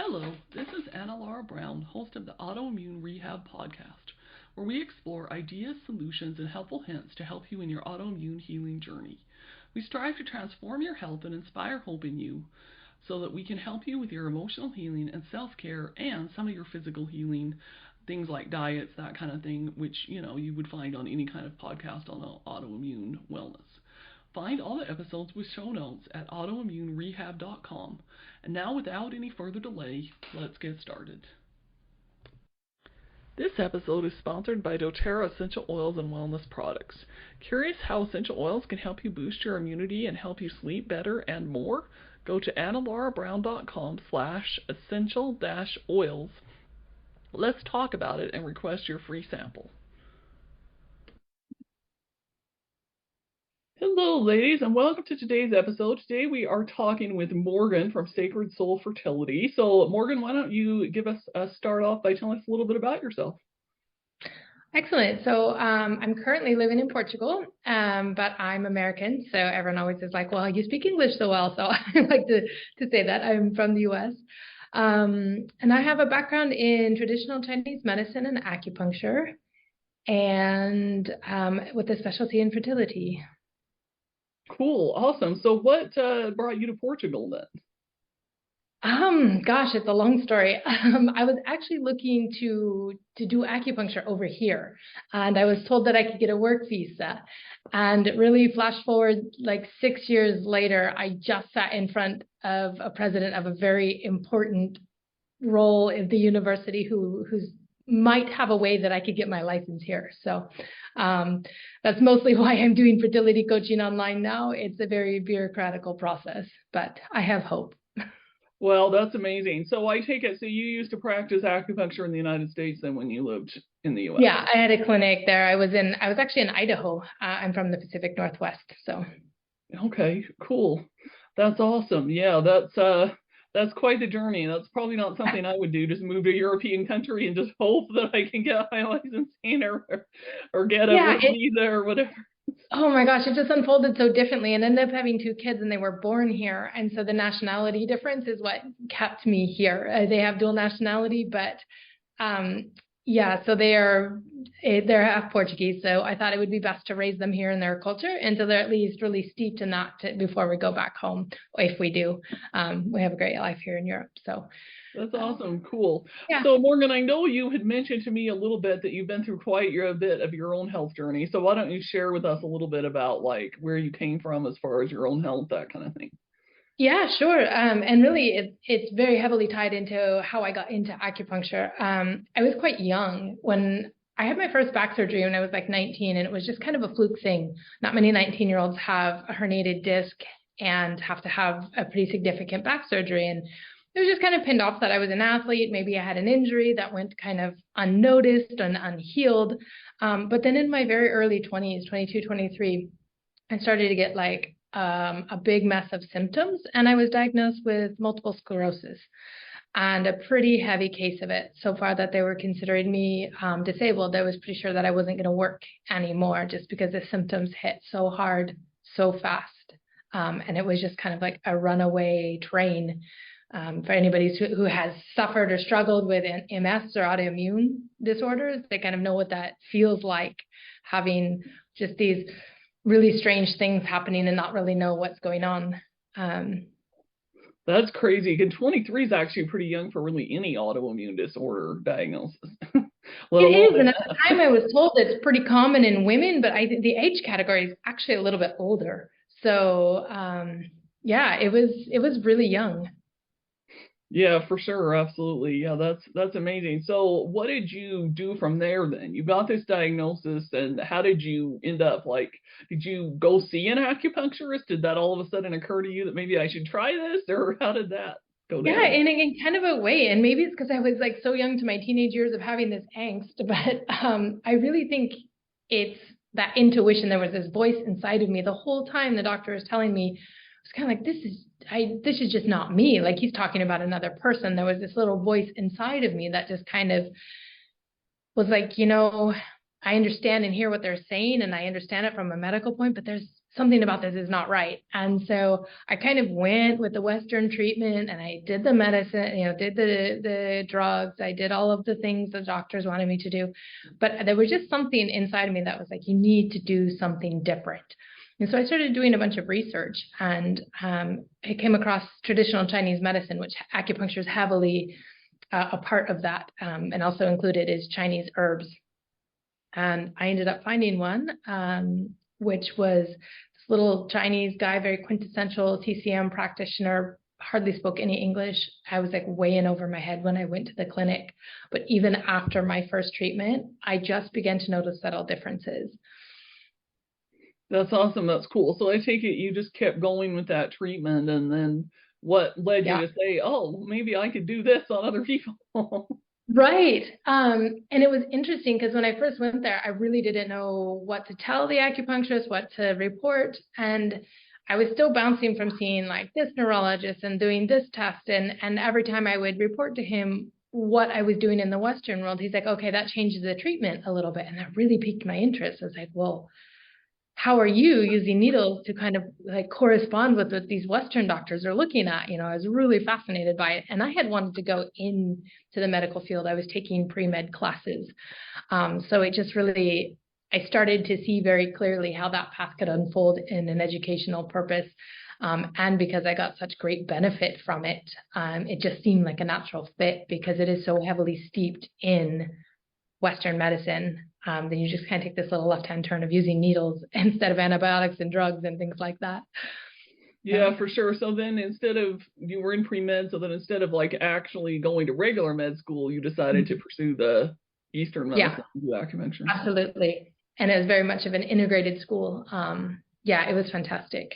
Hello, this is Anna Laura Brown, host of the Autoimmune Rehab podcast, where we explore ideas, solutions, and helpful hints to help you in your autoimmune healing journey. We strive to transform your health and inspire hope in you so that we can help you with your emotional healing and self-care and some of your physical healing, things like diets, that kind of thing, which, you would find on any kind of podcast on autoimmune wellness. Find all the episodes with show notes at autoimmunerehab.com. And now, without any further delay, let's get started. This episode is sponsored by doTERRA Essential Oils and Wellness Products. Curious how essential oils can help you boost your immunity and help you sleep better and more? Go to annalaurabrown.com/essential-oils. Let's talk about it and request your free sample. Hello, ladies, and welcome to today's episode. Today we are talking with Morgan from Sacred Soul Fertility. So, Morgan, why don't you give us a start off by telling us a little bit about yourself? Excellent. So I'm currently living in Portugal, but I'm American. So everyone always is like, well, you speak English so well. So I like to say that I'm from the US. And I have a background in traditional Chinese medicine and acupuncture, and with a specialty in fertility. Cool. Awesome. So what brought you to Portugal then? Gosh, it's a long story. I was actually looking to do acupuncture over here, and I was told that I could get a work visa. And really, flash forward like 6 years later, I just sat in front of a president of a very important role in the university who's might have a way that I could get my license here. So that's mostly why I'm doing fertility coaching online now. It's a very bureaucratical process, but I have hope. Well, that's amazing. So I take it, so you used to practice acupuncture in the United States then when you lived in the US? Yeah, I had a clinic there. I was actually in Idaho. I'm from the Pacific Northwest, so. Okay, cool. That's awesome. Yeah, that's quite the journey. That's probably not something I would do, just move to a European country and just hope that I can get my licensing or get a work visa or whatever. Oh my gosh, it just unfolded so differently, and ended up having 2 kids, and they were born here. And so the nationality difference is what kept me here. They have dual nationality, but yeah, so they're half Portuguese. So I thought it would be best to raise them here in their culture until they're at least really steeped in that before we go back home. If we do, we have a great life here in Europe. So that's awesome. Cool. Yeah. So Morgan, I know you had mentioned to me a little bit that you've been through quite a bit of your own health journey. So why don't you share with us a little bit about like where you came from as far as your own health, that kind of thing? Yeah, sure. And really, it's very heavily tied into how I got into acupuncture. I was quite young when I had my first back surgery when I was like 19, and it was just kind of a fluke thing. Not many 19-year-olds have a herniated disc and have to have a pretty significant back surgery. And it was just kind of pinned off that I was an athlete. Maybe I had an injury that went kind of unnoticed and unhealed. But then in my very early 20s, 22, 23, I started to get like a big mess of symptoms, and I was diagnosed with multiple sclerosis and a pretty heavy case of it, so far that they were considering me disabled. I was pretty sure that I wasn't going to work anymore just because the symptoms hit so hard, so fast. And it was just kind of like a runaway train. For anybody who has suffered or struggled with MS or autoimmune disorders, they kind of know what that feels like, having just these really strange things happening and not really know what's going on. That's crazy. And 23 is actually pretty young for really any autoimmune disorder diagnosis. It is, and at the time I was told it's pretty common in women, but I think the age category is actually a little bit older. So yeah, it was really young. Yeah, for sure. Absolutely. Yeah, that's amazing. So what did you do from there then? You got this diagnosis, and how did you end up? Like, did you go see an acupuncturist? Did that all of a sudden occur to you that maybe I should try this, or how did that go down? Yeah, in kind of a way. And maybe it's because I was like so young to my teenage years of having this angst, but I really think it's that intuition. There was this voice inside of me the whole time the doctor was telling me. It's kind of like, this is just not me. Like, he's talking about another person. There was this little voice inside of me that just kind of was like, I understand and hear what they're saying, and I understand it from a medical point, but there's something about this is not right. And so I kind of went with the Western treatment, and I did the medicine, did the drugs. I did all of the things the doctors wanted me to do. But there was just something inside of me that was like, you need to do something different. And so I started doing a bunch of research, and I came across traditional Chinese medicine, which acupuncture is heavily a part of that, and also included is Chinese herbs. And I ended up finding one, which was this little Chinese guy, very quintessential TCM practitioner, hardly spoke any English. I was like way in over my head when I went to the clinic. But even after my first treatment, I just began to notice subtle differences. That's awesome. That's cool. So I take it you just kept going with that treatment, and then what led you to say, oh, maybe I could do this on other people? Right. And it was interesting because when I first went there, I really didn't know what to tell the acupuncturist, what to report. And I was still bouncing from seeing like this neurologist and doing this test. And every time I would report to him what I was doing in the Western world, he's like, okay, that changes the treatment a little bit. And that really piqued my interest. I was like, well, how are you using needles to kind of like correspond with what these Western doctors are looking at? I was really fascinated by it. And I had wanted to go into the medical field. I was taking pre-med classes. So it just really, I started to see very clearly how that path could unfold in an educational purpose. And because I got such great benefit from it, it just seemed like a natural fit because it is so heavily steeped in Western medicine. Then you just kind of take this little left-hand turn of using needles instead of antibiotics and drugs and things like that. Yeah, for sure. So then you were in pre-med, so then instead of like actually going to regular med school, you decided to pursue the Eastern medicine, acupuncture. Absolutely. And it was very much of an integrated school. It was fantastic.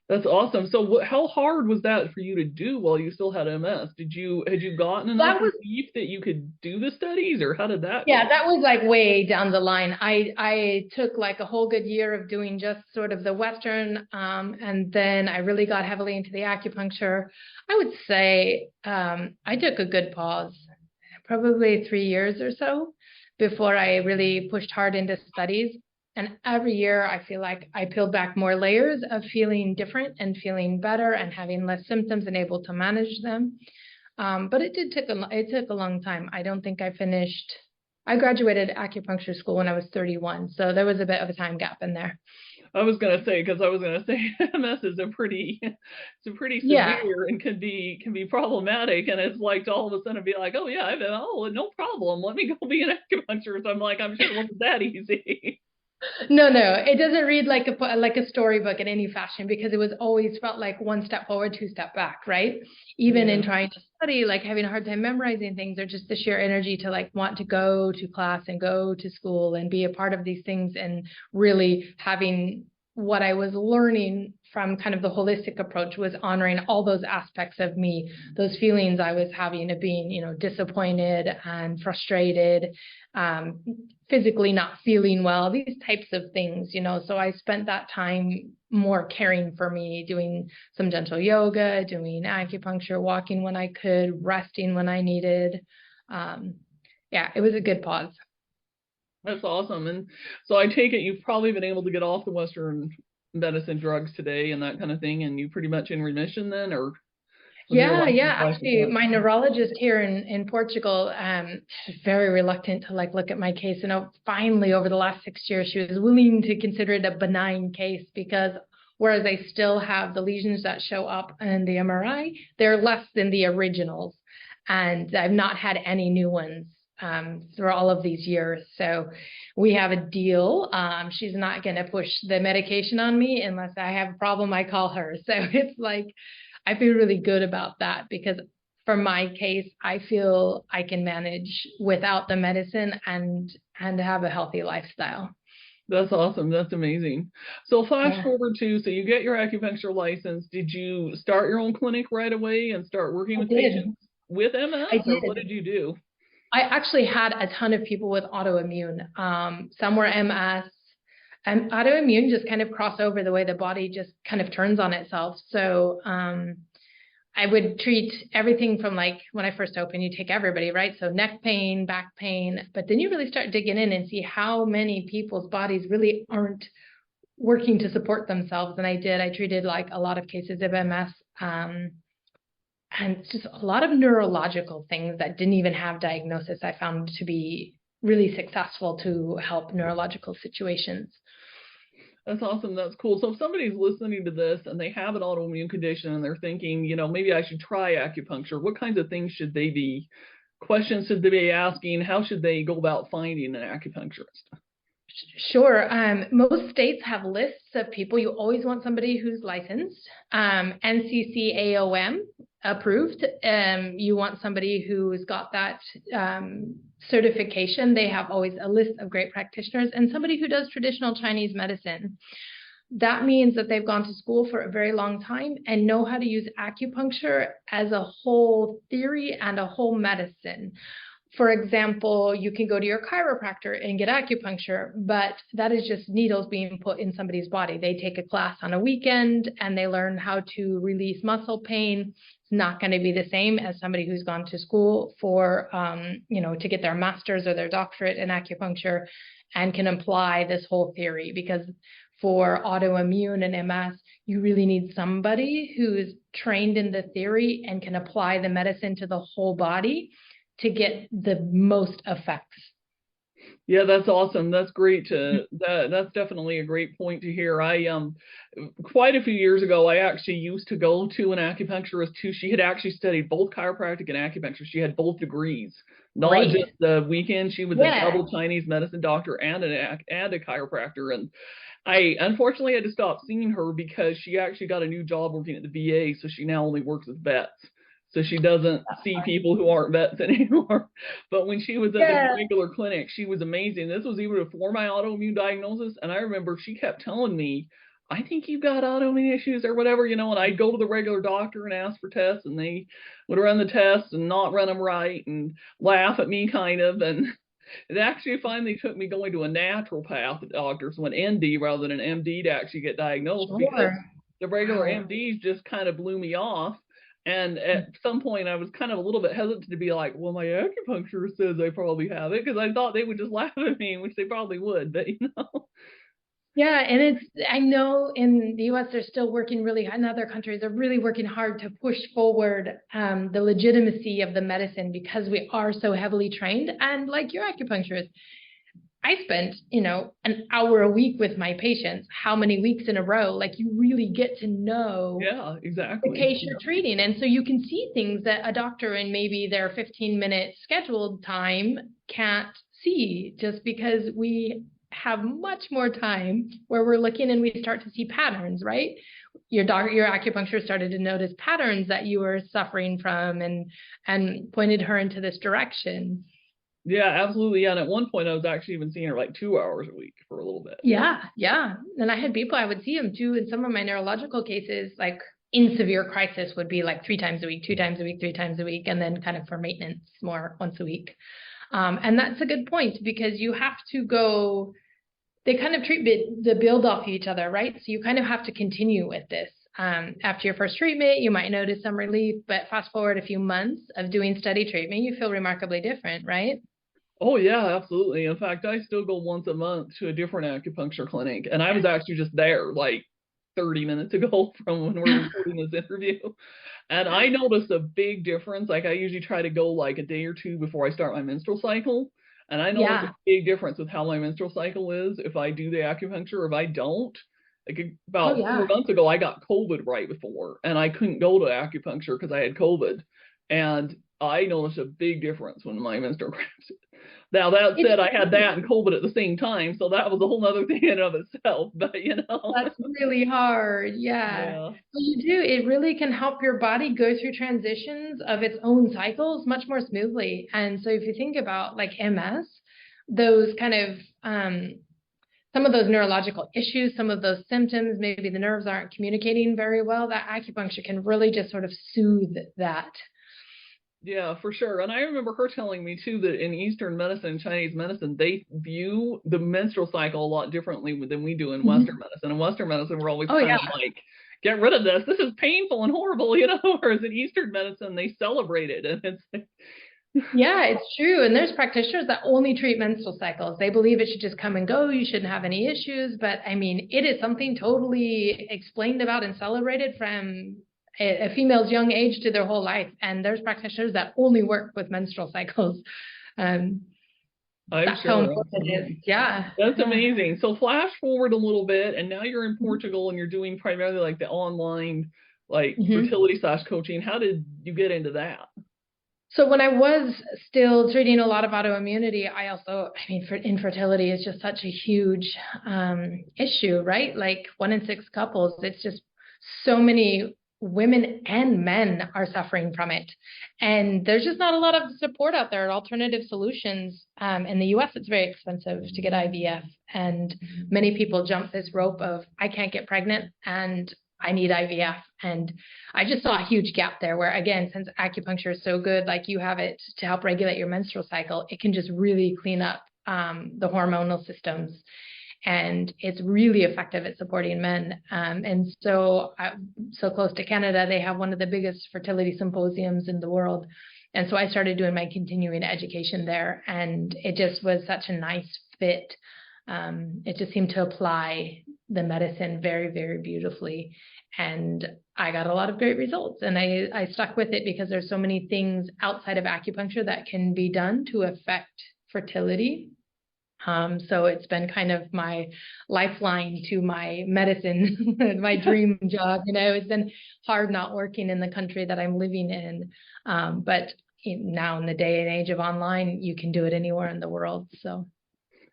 That's awesome. So how hard was that for you to do while you still had MS? Had you gotten enough relief that you could do the studies, or how did that go? That was like way down the line. I took like a whole good year of doing just sort of the Western, and then I really got heavily into the acupuncture. I would say I took a good pause, probably 3 years or so, before I really pushed hard into studies. And every year I feel like I peeled back more layers of feeling different and feeling better and having less symptoms and able to manage them. But it took a long time. I don't think I graduated acupuncture school when I was 31. So there was a bit of a time gap in there. I was going to say MS is a pretty severe and can be problematic. And it's like to all of a sudden be like, oh yeah, no problem. Let me go be an acupuncturist. I'm like, I'm sure it wasn't that easy. No, it doesn't read like a storybook in any fashion, because it was always felt like one step forward, two step back, right? Even in trying to study, like having a hard time memorizing things, or just the sheer energy to like want to go to class and go to school and be a part of these things, and really having what I was learning from kind of the holistic approach was honoring all those aspects of me, those feelings I was having of being, disappointed and frustrated, physically not feeling well, these types of things, So I spent that time more caring for me, doing some gentle yoga, doing acupuncture, walking when I could, resting when I needed. It was a good pause. That's awesome. And so I take it you've probably been able to get off the Western medicine drugs today and that kind of thing, and you pretty much in remission then, or? Actually, my neurologist here in Portugal, very reluctant to like look at my case. And finally, over the last 6 years, she was willing to consider it a benign case, because whereas I still have the lesions that show up in the MRI, they're less than the originals. And I've not had any new ones through all of these years. So we have a deal. She's not going to push the medication on me unless I have a problem. I call her. So it's like, I feel really good about that, because for my case, I feel I can manage without the medicine and have a healthy lifestyle. That's awesome. That's amazing. So flash forward to, so you get your acupuncture license. Did you start your own clinic right away and start working with patients with MS? Or what did you do? I actually had a ton of people with autoimmune. Some were MS, and autoimmune just kind of cross over the way the body just kind of turns on itself. So I would treat everything from, like, when I first opened, you take everybody, right? So neck pain, back pain, but then you really start digging in and see how many people's bodies really aren't working to support themselves. And I treated like a lot of cases of MS, and just a lot of neurological things that didn't even have diagnosis. I found to be really successful to help neurological situations. That's awesome. That's cool. So if somebody's listening to this and they have an autoimmune condition and they're thinking, maybe I should try acupuncture, what kinds of things questions should they be asking? How should they go about finding an acupuncturist? Sure. Most states have lists of people. You always want somebody who's licensed, NCCAOM approved. You want somebody who's got that certification. They have always a list of great practitioners, and somebody who does traditional Chinese medicine. That means that they've gone to school for a very long time and know how to use acupuncture as a whole theory and a whole medicine. For example, you can go to your chiropractor and get acupuncture, but that is just needles being put in somebody's body. They take a class on a weekend and they learn how to release muscle pain. It's not going to be the same as somebody who's gone to school for, to get their master's or their doctorate in acupuncture and can apply this whole theory. Because for autoimmune and MS, you really need somebody who's trained in the theory and can apply the medicine to the whole body to get the most effects. Yeah, that's awesome. That's great that's definitely a great point to hear. I quite a few years ago, I actually used to go to an acupuncturist too. She had actually studied both chiropractic and acupuncture. She had both degrees, not just the weekend. She was a double Chinese medicine doctor and a chiropractor. And I unfortunately had to stop seeing her because she actually got a new job working at the VA, so she now only works with vets. So she doesn't see people who aren't vets anymore. But when she was at the regular clinic, she was amazing. This was even before my autoimmune diagnosis. And I remember she kept telling me, I think you've got autoimmune issues or whatever, and I'd go to the regular doctor and ask for tests, and they would run the tests and not run them right and laugh at me kind of. And it actually finally took me going to a naturopath doctor, so an ND rather than an MD, to actually get diagnosed, because the regular MDs just kind of blew me off. And at some point, I was kind of a little bit hesitant to be like, well, my acupuncturist says I probably have it, because I thought they would just laugh at me, which they probably would, but Yeah, and I know in the US, they're still working really, in other countries, they're really working hard to push forward the legitimacy of the medicine, because we are so heavily trained. And like your acupuncturist, I spent, an hour a week with my patients. How many weeks in a row? Like, you really get to know exactly the case you're treating. And so you can see things that a doctor in maybe their 15-minute scheduled time can't see, just because we have much more time where we're looking and we start to see patterns, right? Your acupuncturist started to notice patterns that you were suffering from and pointed her into this direction. Yeah, absolutely. Yeah. And at one point, I was actually even seeing her like 2 hours a week for a little bit. Yeah. And I had people, I would see them too in some of my neurological cases, like in severe crisis would be like 3 times a week, 2 times a week, 3 times a week, and then kind of for maintenance more once a week. And that's a good point, because you have to go, they kind of the build off each other, right? So you kind of have to continue with this. After your first treatment, you might notice some relief, but fast forward a few months of doing steady treatment, you feel remarkably different, right? Oh, yeah, absolutely. In fact, I still go once a month to a different acupuncture clinic, and I was actually just there like 30 minutes ago from when we're recording this interview. And I noticed a big difference. Like, I usually try to go like a day or two before I start my menstrual cycle. And I noticed a big difference with how my menstrual cycle is if I do the acupuncture or if I don't. Like about 4 months ago, I got COVID right before, and I couldn't go to acupuncture because I had COVID. And I noticed a big difference when my menstrual cramps. Now, that said, I had that and COVID at the same time, so that was a whole other thing in and of itself. But that's really hard. Yeah. But you do. It really can help your body go through transitions of its own cycles much more smoothly. And so if you think about like MS, those kind of some of those neurological issues, some of those symptoms, maybe the nerves aren't communicating very well, that acupuncture can really just sort of soothe that. Yeah, for sure. And I remember her telling me too that in Eastern medicine, Chinese medicine, they view the menstrual cycle a lot differently than we do in Western medicine. In Western medicine, we're always kind of like, get rid of this. This is painful and horrible, Whereas in Eastern medicine, they celebrate it. And it's like, Yeah, it's true. And there's practitioners that only treat menstrual cycles. They believe it should just come and go. You shouldn't have any issues. But I mean, it is something totally explained about and celebrated from a female's young age to their whole life. And there's practitioners that only work with menstrual cycles. Um, I'm that's how sure, important it is. absolutely. Yeah. That's Yeah. amazing. So flash forward a little bit, and now you're in Portugal and you're doing primarily like the online like Mhm. fertility slash coaching. How did you get into that? So when I was still treating a lot of autoimmunity, I also, I mean, for infertility is just such a huge issue, right? Like 1 in 6 couples, it's just so many women and men are suffering from it. And there's just not a lot of support out there, alternative solutions. In the US, it's very expensive to get IVF. And many people jump this rope of, I can't get pregnant and I need IVF. And I just saw a huge gap there where, again, since acupuncture is so good, like you have it to help regulate your menstrual cycle, it can just really clean up the hormonal systems. And it's really effective at supporting men. And so, so close to Canada, they have one of the biggest fertility symposiums in the world. And so I started doing my continuing education there, and it just was such a nice fit. It just seemed to apply the medicine very, very beautifully. And I got a lot of great results. And I stuck with it because there's so many things outside of acupuncture that can be done to affect fertility. So it's been kind of my lifeline to my medicine, my dream job. It's been hard not working in the country that I'm living in. But now in the day and age of online, you can do it anywhere in the world. So.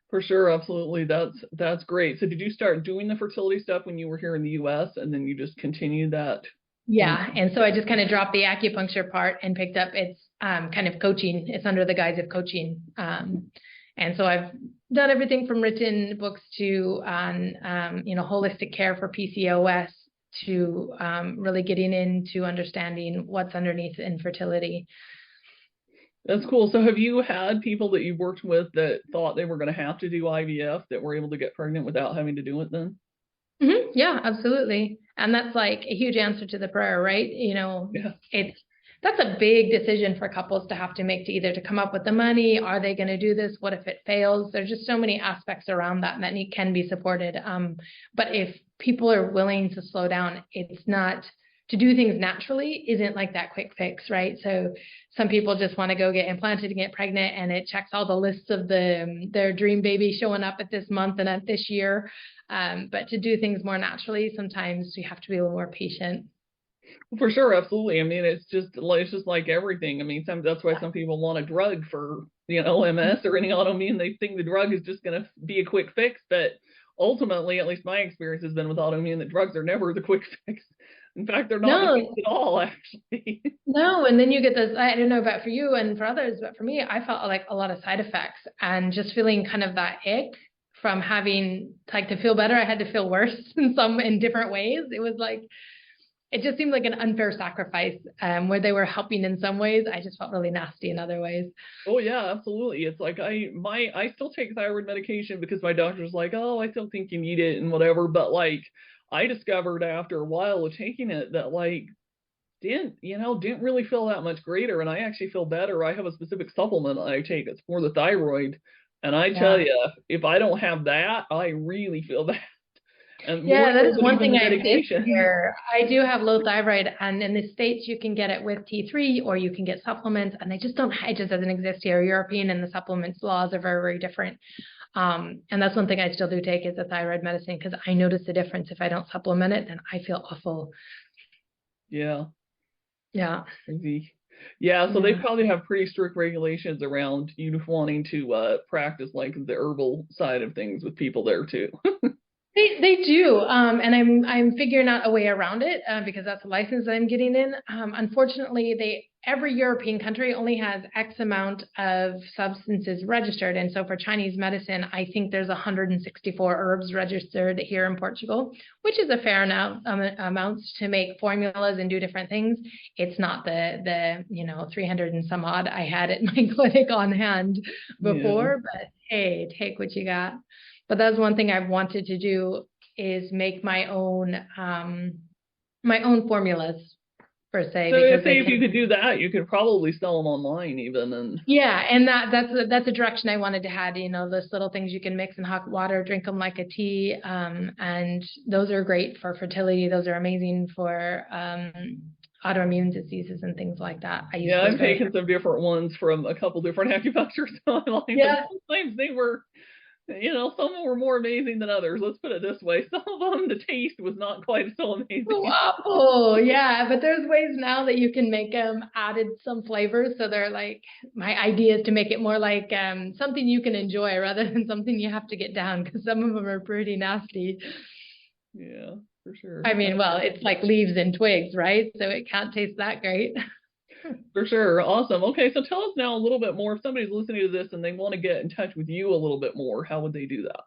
For sure, absolutely. That's great. So did you start doing the fertility stuff when you were here in the US and then you just continued that? Yeah. And so I just kind of dropped the acupuncture part and picked up its kind of coaching. It's under the guise of coaching. And so I've done everything from written books to on, holistic care for PCOS to really getting into understanding what's underneath infertility. That's cool. So have you had people that you've worked with that thought they were going to have to do IVF that were able to get pregnant without having to do it then? Mm-hmm. Yeah, absolutely. And that's like a huge answer to the prayer, right? Yeah. That's a big decision for couples to have to make, to either to come up with the money. Are they going to do this? What if it fails? There's just so many aspects around that can be supported. But if people are willing to slow down, it's not to do things naturally isn't like that quick fix, right? So some people just want to go get implanted and get pregnant, and it checks all the lists of their dream baby showing up at this month and at this year. But to do things more naturally, sometimes we have to be a little more patient. For sure, absolutely. I mean, it's just like everything. I mean, that's why some people want a drug for, MS or any autoimmune. They think the drug is just going to be a quick fix, but ultimately, at least my experience has been with autoimmune, that drugs are never the quick fix. In fact, they're not the fix No, at all, actually. no. And then you get this, I don't know about for you and for others, but for me, I felt like a lot of side effects and just feeling kind of that ick from having like to feel better. I had to feel worse in different ways. It was like, it just seemed like an unfair sacrifice where they were helping in some ways. I just felt really nasty in other ways. Oh yeah, absolutely. It's like I still take thyroid medication because my doctor's like, oh, I still think you need it and whatever. But like I discovered after a while of taking it that like didn't really feel that much greater, and I actually feel better. I have a specific supplement I take. It's for the thyroid, and I tell Yeah. you, if I don't have that, I really feel bad, and more Yeah, that so is than one even the thing I did medication. here. I do have low thyroid, and in the States, you can get it with T3 or you can get supplements, and they just don't, it just doesn't exist here. European and the supplements laws are very, very different. And that's one thing I still do take is the thyroid medicine because I notice the difference. If I don't supplement it, then I feel awful. Yeah, Yeah. crazy. Yeah, so they Yeah. probably have pretty strict regulations around you wanting to practice like the herbal side of things with people there too. They do, and I'm figuring out a way around it because that's a license that I'm getting in. Unfortunately, every European country only has X amount of substances registered, and so for Chinese medicine, I think there's 164 herbs registered here in Portugal, which is a fair amounts to make formulas and do different things. It's not the 300 and some odd I had at my clinic on hand Yeah. before, but hey, take what you got. But that's one thing I've wanted to do is make my own formulas per se, So because say they if you can. could do that, you could probably sell them online even. And Yeah, and that's a direction I wanted to head. Those little things you can mix in hot water, drink them like a tea, and those are great for fertility. Those are amazing for autoimmune diseases and things like that. I use yeah, those I've very. taken some different ones from a couple different acupuncturists online. And Yeah. sometimes they were, some of them were more amazing than others. Let's put it this way. Some of them, the taste was not quite so amazing. Waffle, yeah, but there's ways now that you can make them added some flavors. So they're like, my idea is to make it more like something you can enjoy rather than something you have to get down, because some of them are pretty nasty. Yeah, for sure. I mean, well, it's like leaves and twigs, right? So it can't taste that great. For sure. Awesome. Okay, so tell us now a little bit more. If somebody's listening to this and they want to get in touch with you a little bit more, how would they do that?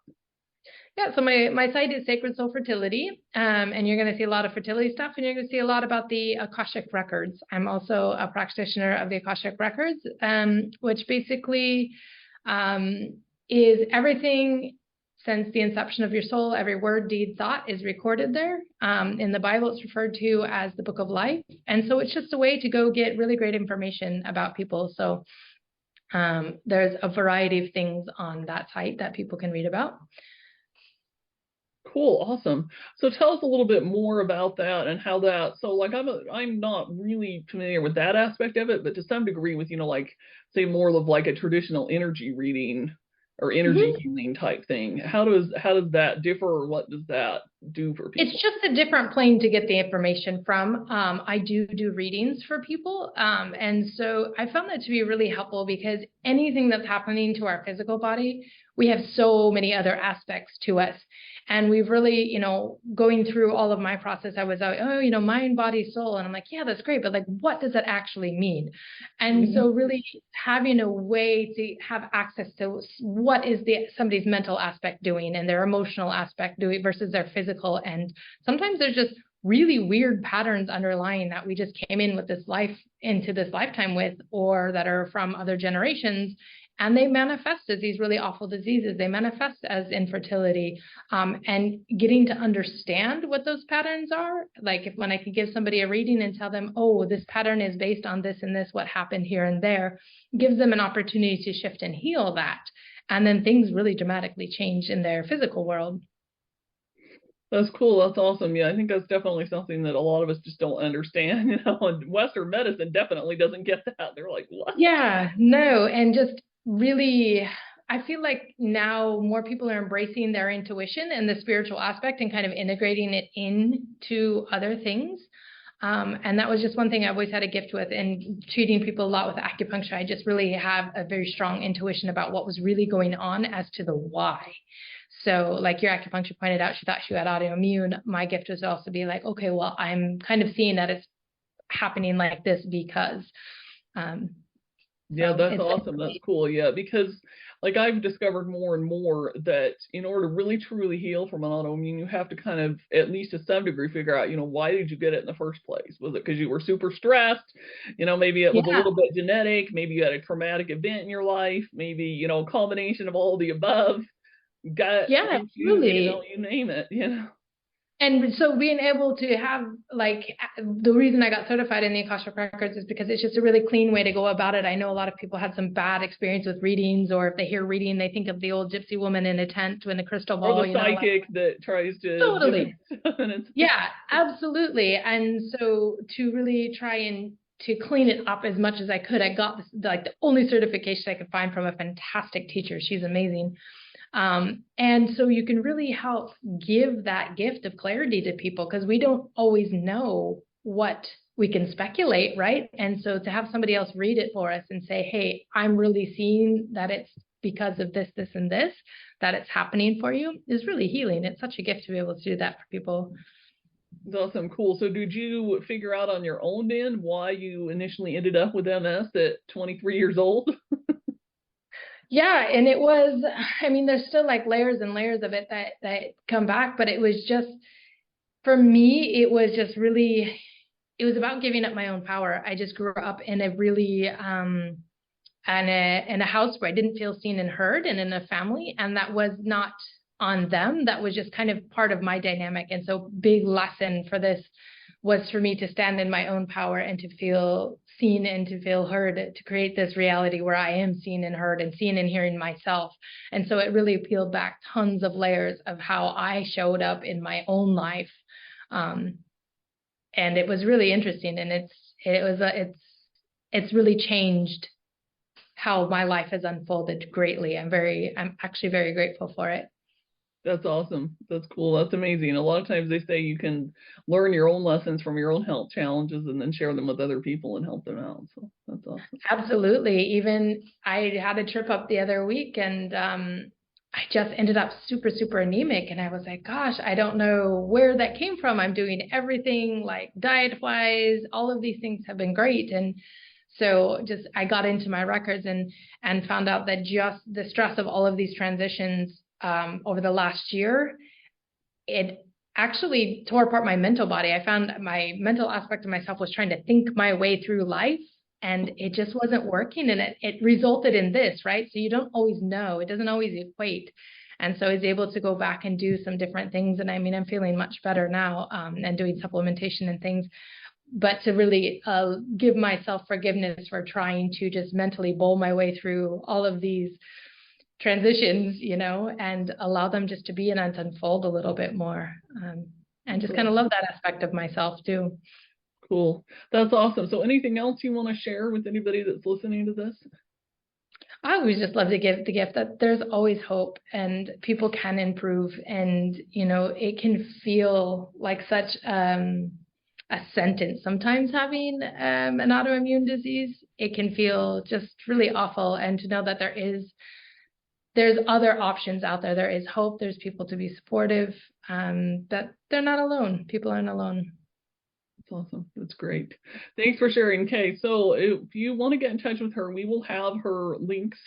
Yeah, so my site is Sacred Soul Fertility, and you're going to see a lot of fertility stuff, and you're going to see a lot about the Akashic Records. I'm also a practitioner of the Akashic Records, which basically is everything since the inception of your soul. Every word, deed, thought is recorded there. In the Bible, it's referred to as the Book of Life, and so it's just a way to go get really great information about people. So there's a variety of things on that site that people can read about. Cool, awesome. So tell us a little bit more about that and how that. So like I'm not really familiar with that aspect of it, but to some degree with like say more of like a traditional energy reading or energy healing type thing. How does that differ, or what does that do for people? It's just a different plane to get the information from. I do readings for people, and so I found that to be really helpful, because anything that's happening to our physical body, we have so many other aspects to us. And we've really, going through all of my process, I was mind, body, soul. And I'm like, yeah, that's great. But like, what does that actually mean? And so really having a way to have access to what is somebody's mental aspect doing and their emotional aspect doing versus their physical. And sometimes there's just really weird patterns underlying that we just came in with into this lifetime with, or that are from other generations. And they manifest as these really awful diseases. They manifest as infertility, and getting to understand what those patterns are. Like when I could give somebody a reading and tell them, oh, this pattern is based on this and this, what happened here and there, gives them an opportunity to shift and heal that. And then things really dramatically change in their physical world. That's cool. That's awesome. Yeah, I think that's definitely something that a lot of us just don't understand. And Western medicine definitely doesn't get that. They're like, what? Yeah, no. And just really, I feel like now more people are embracing their intuition and the spiritual aspect and kind of integrating it into other things. And that was just one thing I always had a gift with, and treating people a lot with acupuncture. I just really have a very strong intuition about what was really going on as to the why. So like your acupuncture pointed out, she thought she had autoimmune. My gift was also be like, okay, well, I'm kind of seeing that it's happening like this because. Yeah, So that's awesome. That's cool. Yeah, because like I've discovered more and more that in order to really truly heal from an autoimmune, you have to kind of, at least to some degree, figure out, why did you get it in the first place? Was it because you were super stressed? Maybe it was a little bit genetic. Maybe you had a traumatic event in your life. Maybe, a combination of all the above. Gut issues, really. you name it, And so being able to have, like, the reason I got certified in the Akashic Records is because it's just a really clean way to go about it. I know a lot of people had some bad experience with readings, or if they hear reading, they think of the old gypsy woman in a tent with a crystal ball. Or the psychic that tries to. Totally. Yeah, absolutely. And so to really try and to clean it up as much as I could, I got the only certification I could find from a fantastic teacher. She's amazing. And so you can really help give that gift of clarity to people, because we don't always know what we can speculate, right? And so to have somebody else read it for us and say, hey, I'm really seeing that it's because of this, this, and this, that it's happening for you, is really healing. It's such a gift to be able to do that for people. That's awesome. Cool. So did you figure out on your own then why you initially ended up with MS at 23 years old? Yeah, and it was, there's still like layers and layers of it that come back, but it was just, for me, it was just really, it was about giving up my own power. I just grew up in a really, in a house where I didn't feel seen and heard, and in a family, and that was not on them. That was just kind of part of my dynamic. And so big lesson for this was for me to stand in my own power and to feel seen and to feel heard, to create this reality where I am seen and heard and seen and hearing myself. And so it really peeled back tons of layers of how I showed up in my own life. And it was really interesting, and it's really changed how my life has unfolded greatly. I'm actually very grateful for it. That's awesome. That's cool. That's amazing. A lot of times they say you can learn your own lessons from your own health challenges and then share them with other people and help them out. So that's awesome. Absolutely. Even I had a trip up the other week, and I just ended up super, super anemic. And I was like, gosh, I don't know where that came from. I'm doing everything like diet wise. All of these things have been great. And so just I got into my records and found out that just the stress of all of these transitions over the last year, it actually tore apart my mental body. I found my mental aspect of myself was trying to think my way through life, and it just wasn't working. And it resulted in this, right? So you don't always know. It doesn't always equate. And so I was able to go back and do some different things. And I mean, I'm feeling much better now, and doing supplementation and things. But to really give myself forgiveness for trying to just mentally bowl my way through all of these transitions, and allow them just to be and unfold a little bit more. And just kind of love that aspect of myself too. Cool. That's awesome. So anything else you want to share with anybody that's listening to this? I always just love to give the gift that there's always hope and people can improve. And, it can feel like such a sentence. Sometimes having an autoimmune disease, it can feel just really awful. And to know that there's other options out there. There is hope. There's people to be supportive, that they're not alone. People aren't alone. That's awesome. That's great. Thanks for sharing, Kay. So if you want to get in touch with her, we will have her links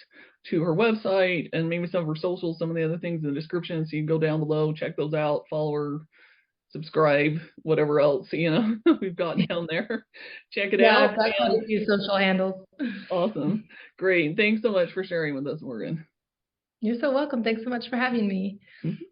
to her website and maybe some of her socials, some of the other things in the description. So you can go down below, check those out, follow her, subscribe, whatever else, we've got down there. Check it out. I've got quite a few social handles. Awesome. Great. Thanks so much for sharing with us, Morgan. You're so welcome. Thanks so much for having me. Mm-hmm.